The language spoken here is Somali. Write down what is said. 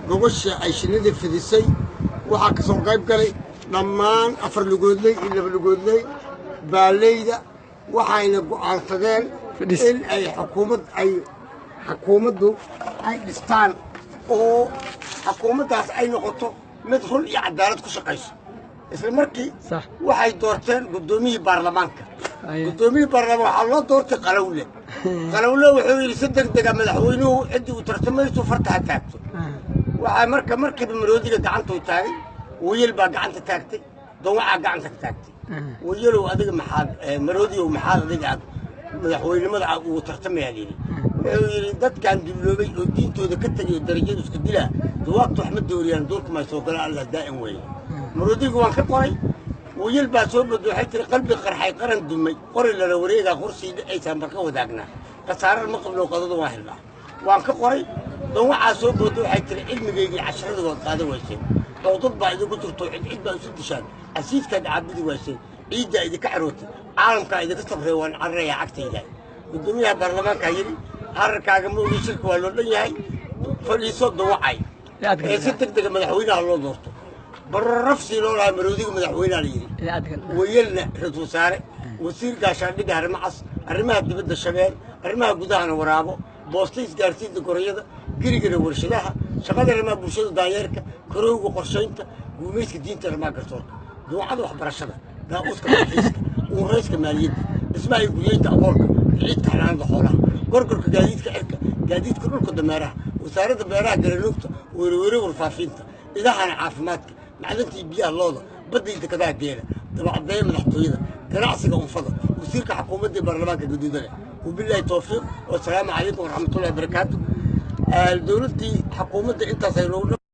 gogosha ay shinida fidisay waxa ka soo qayb galay dhammaan afar lugoodley iyo laba lugoodley baaleyda waxayna go'aansadeen in ay xukuumaddu ay dhistaan oo xukuumaddaas ay noqoto mid run iyo cadaalad ku shaqayso isla markii waxay doorteen gudoomiyihii baarlamaanka waxaa loo doortay qalowle wuxuu yidhi si degdega madaxweynuhu ciddii uu tartamayso farta ha taagto waxaa markiiba maroodiga gacanta u taagay wayel baa gacanta taagtay dawacaa gacanta ka taagtay wayelow adiga maroodigow maxaad adiga madaxweynimada uu tartamayaa yidhi wuxuu yidhi dadkan dibloobay oo diintooda ka tegay oo darajadu iska dilaa dawaabta wax ma dooriyaan duulka may soo gala allah daa'im weeye maroodiga waan ka qoray wayel baa soo bodo waxay tiri qalbi qarxay qaran dumay qori lala wareegaa kursiga dhacaysaa marka wadaagnaa khasaarar ma qabno qadada waa helnaa waan ka qoray dawacaa soo bodo waxay tiri cilmigaygii casharada waad qaadan wayseen dowdad baa idinku jirto cid baa isu dishaan asiidkaad caabudi wayseen ciiddaa idinka xarootay caalamkaa idinka sabrey waan cararayaa cagtayda gudoomiyaha baarlamaankaa yidhi cararkaaga ma ogi shirka waa loo dhan yahay fadhiiso dawacay ee si degdega madaxweynaha loo doorto bararafsii loo lahaa maroodiga madaxweynaha la yidhi wayelna ra-iisul wasaare wasiir gaashaandhigga harimacas arrimaha dibadda shabeel arrimaha gudahana waraabo boosta isgaarsiinta gorayada gerigana warshadaha shaqada arrimaha bulshada daanyeerka korowga qorshaynta guumayska diinta arrimaha garsoorka duucada waxbarashada daa'uuska dalxiiska uurayska maaliyadda dhismaha iyo guryeynta aqoonka ciidka xanaanada xoolaha gorgorka gaadiidka cirka gaadiidka dhulka dameeraha wasaaradda beeraha garanuugta weerwere warfaafinta idahana caafimaadka macdintii biyaha looda badday dekadaha geela dabacdeeya madaxtooyada ganacsiga unfada wasiirka xukuumadda baarlamaanka gaduudane wabilaahi towfiiq wasalaamu calaykum waraxmatullahi wabarakaatu dowladdii xukuumadda intaas ay noogu